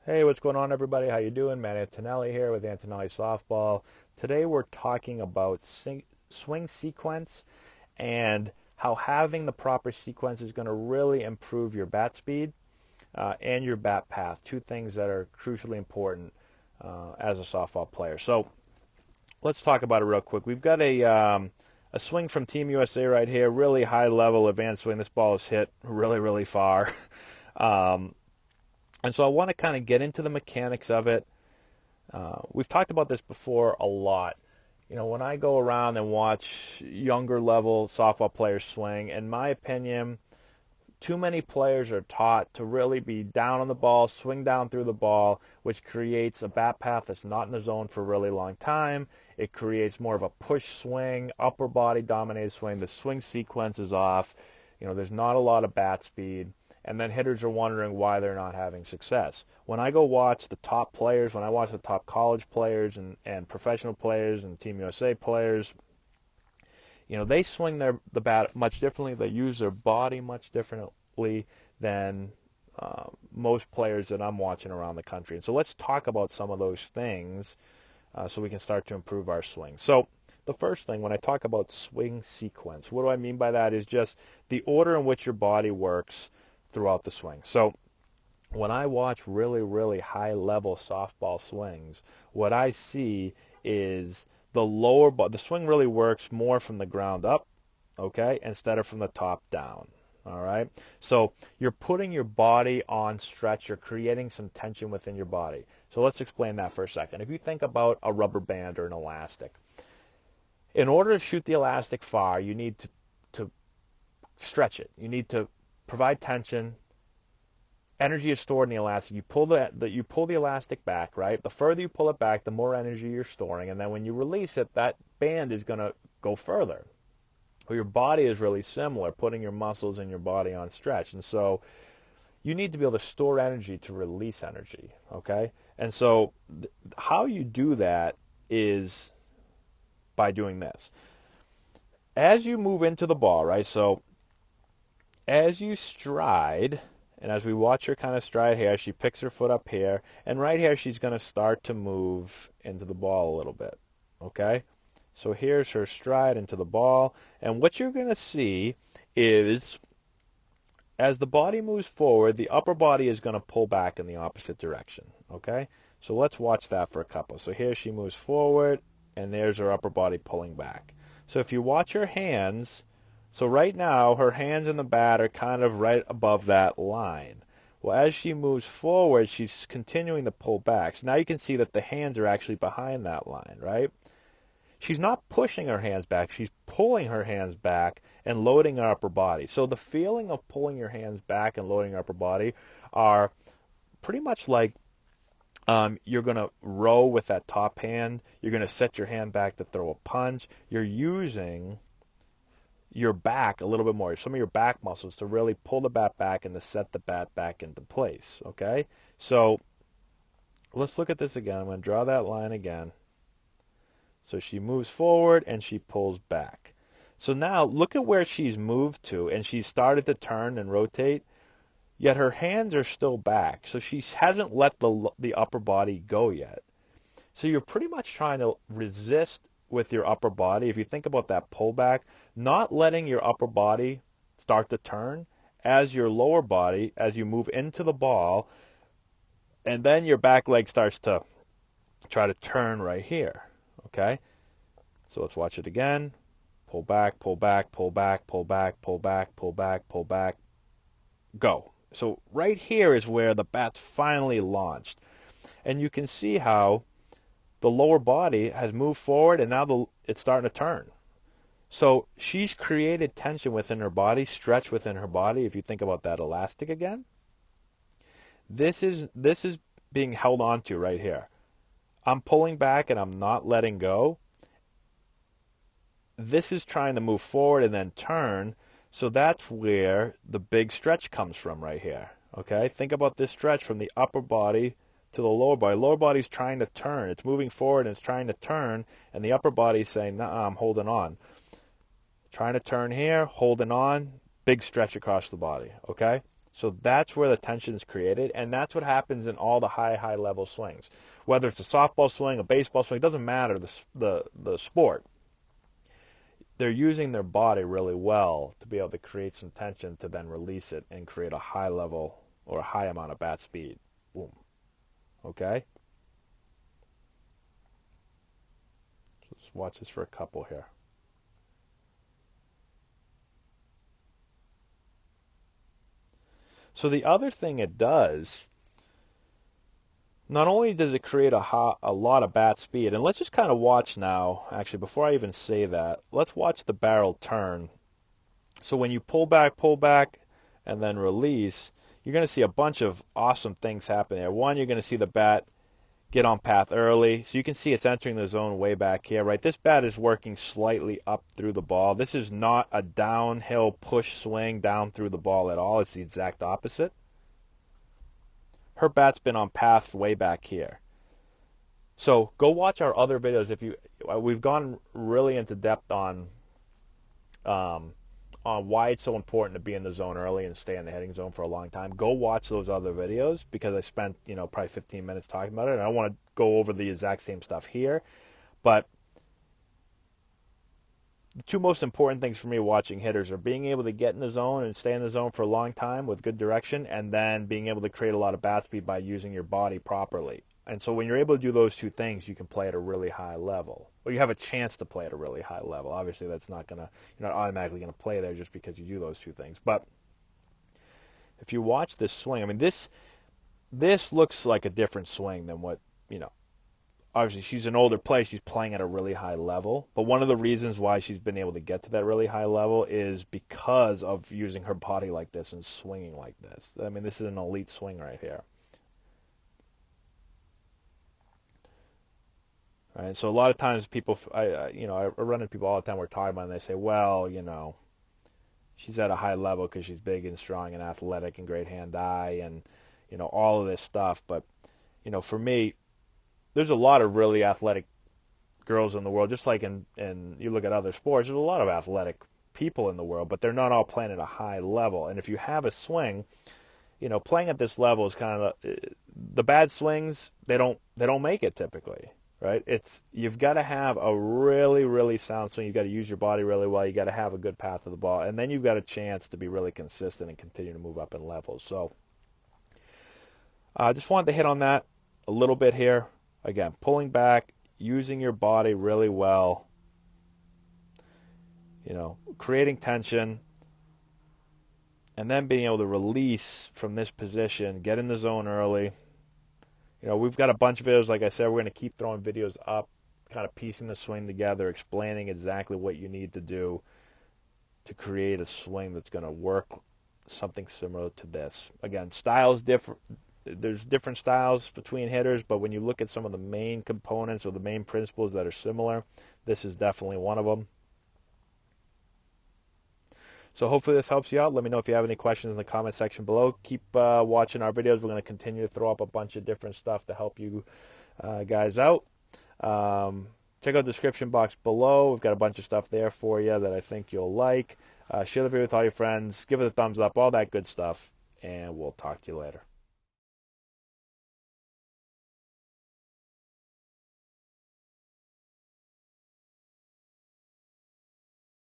Hey, what's going on, everybody? How you doing? Matt Antonelli here with Antonelli Softball. Today we're talking about swing sequence and how having the proper sequence is going to really improve your bat speed and your bat path. Two things that are crucially important as a softball player. So let's talk about it real quick. We've got a swing from Team USA right here, really high level advanced swing. This ball is hit really, really far. um, And so I want to kind of get into the mechanics of it. We've talked about this before a lot. You know, when I go around and watch younger level softball players swing, in my opinion, too many players are taught to really be down on the ball, swing down through the ball, which creates a bat path that's not in the zone for a really long time. It creates more of a push swing, upper body dominated swing. The swing sequence is off. You know, there's not a lot of bat speed. And then hitters are wondering why they're not having success. When I go watch the top players, when I watch the top college players and professional players and Team USA players, you know, they swing the bat much differently. They use their body much differently than most players that I'm watching around the country. And so let's talk about some of those things so we can start to improve our swing. So the first thing, when I talk about swing sequence, what do I mean by that is just the order in which your body works throughout the swing. So when I watch really, really high-level softball swings, what I see is the swing really works more from the ground up, okay, instead of from the top down. All right. So you're putting your body on stretch. You're creating some tension within your body. So let's explain that for a second. If you think about a rubber band or an elastic, in order to shoot the elastic far, you need to stretch it. You need to provide tension. Energy is stored in the elastic. You pull the elastic back, right? The further you pull it back, the more energy you're storing, and then when you release it, that band is going to go further. Well, your body is really similar, putting your muscles and your body on stretch, and so you need to be able to store energy to release energy, okay? And so how you do that is by doing this. As you move into the ball, right? So as you stride, and as we watch her kind of stride here, she picks her foot up here, and right here she's going to start to move into the ball a little bit, okay? So here's her stride into the ball, and what you're going to see is as the body moves forward, the upper body is going to pull back in the opposite direction, okay? So let's watch that for a couple. So here she moves forward, and there's her upper body pulling back. So if you watch her hands, so right now, her hands and the bat are kind of right above that line. Well, as she moves forward, she's continuing to pull back. So now you can see that the hands are actually behind that line, right? She's not pushing her hands back. She's pulling her hands back and loading her upper body. So the feeling of pulling your hands back and loading your upper body are pretty much like you're going to row with that top hand. You're going to set your hand back to throw a punch. You're using your back a little bit more, some of your back muscles to really pull the bat back and to set the bat back into place, okay? So let's look at this again. I'm going to draw that line again. So she moves forward and she pulls back. So now look at where she's moved to, and she's started to turn and rotate, yet her hands are still back. So she hasn't let the upper body go yet. So you're pretty much trying to resist with your upper body. If you think about that pullback, not letting your upper body start to turn as your lower body, as you move into the ball, and then your back leg starts to try to turn right here, okay? So let's watch it again. Pull back, pull back, pull back, pull back, pull back, pull back, pull back, go. So right here is where the bat's finally launched. And you can see how the lower body has moved forward, and now it's starting to turn. So she's created tension within her body, stretch within her body. If you think about that elastic again, this is being held onto right here. I'm pulling back and I'm not letting go. This is trying to move forward and then turn. So that's where the big stretch comes from right here. Okay, think about this stretch from the upper body to the lower body. Lower body's trying to turn. It's moving forward and it's trying to turn, and the upper body's saying, "Nah, I'm holding on." Trying to turn here, holding on, big stretch across the body, okay? So that's where the tension is created, and that's what happens in all the high level swings. Whether it's a softball swing, a baseball swing, it doesn't matter the sport. They're using their body really well to be able to create some tension to then release it and create a high level or a high amount of bat speed. Boom. Okay? Just watch this for a couple here. So the other thing it does, not only does it create a lot of bat speed, and let's just kind of watch now, actually, before I even say that, let's watch the barrel turn. So when you pull back, and then release, you're going to see a bunch of awesome things happen there. One, you're going to see the bat get on path early. So you can see it's entering the zone way back here, right? This bat is working slightly up through the ball. This is not a downhill push swing down through the ball at all. It's the exact opposite. Her bat's been on path way back here. So go watch our other videos. We've gone really into depth on why it's so important to be in the zone early and stay in the hitting zone for a long time. Go watch those other videos because I spent, probably 15 minutes talking about it, and I want to go over the exact same stuff here. But the two most important things for me watching hitters are being able to get in the zone and stay in the zone for a long time with good direction, and then being able to create a lot of bat speed by using your body properly. And so when you're able to do those two things, you can play at a really high level. Or you have a chance to play at a really high level. Obviously, you're not automatically going to play there just because you do those two things. But if you watch this swing, I mean, this looks like a different swing than what, obviously she's an older player. She's playing at a really high level. But one of the reasons why she's been able to get to that really high level is because of using her body like this and swinging like this. I mean, this is an elite swing right here. Right? So a lot of times people, I run into people all the time we're talking about, and they say, well, she's at a high level because she's big and strong and athletic and great hand-eye and, all of this stuff. But, for me, there's a lot of really athletic girls in the world, just like in you look at other sports, there's a lot of athletic people in the world, but they're not all playing at a high level. And if you have a swing, playing at this level is kind of the bad swings, they don't make it typically. Right? You've got to have a really, really sound swing. You've got to use your body really well. You've got to have a good path of the ball. And then you've got a chance to be really consistent and continue to move up in levels. So I just wanted to hit on that a little bit here. Again, pulling back, using your body really well, creating tension, and then being able to release from this position, get in the zone early. We've got a bunch of videos. Like I said, we're going to keep throwing videos up, kind of piecing the swing together, explaining exactly what you need to do to create a swing that's going to work something similar to this. Again, styles different. There's different styles between hitters, but when you look at some of the main components or the main principles that are similar, this is definitely one of them. So hopefully this helps you out. Let me know if you have any questions in the comment section below. Keep watching our videos. We're going to continue to throw up a bunch of different stuff to help you guys out. Check out the description box below. We've got a bunch of stuff there for you that I think you'll like. Share the video with all your friends. Give it a thumbs up, all that good stuff. And we'll talk to you later.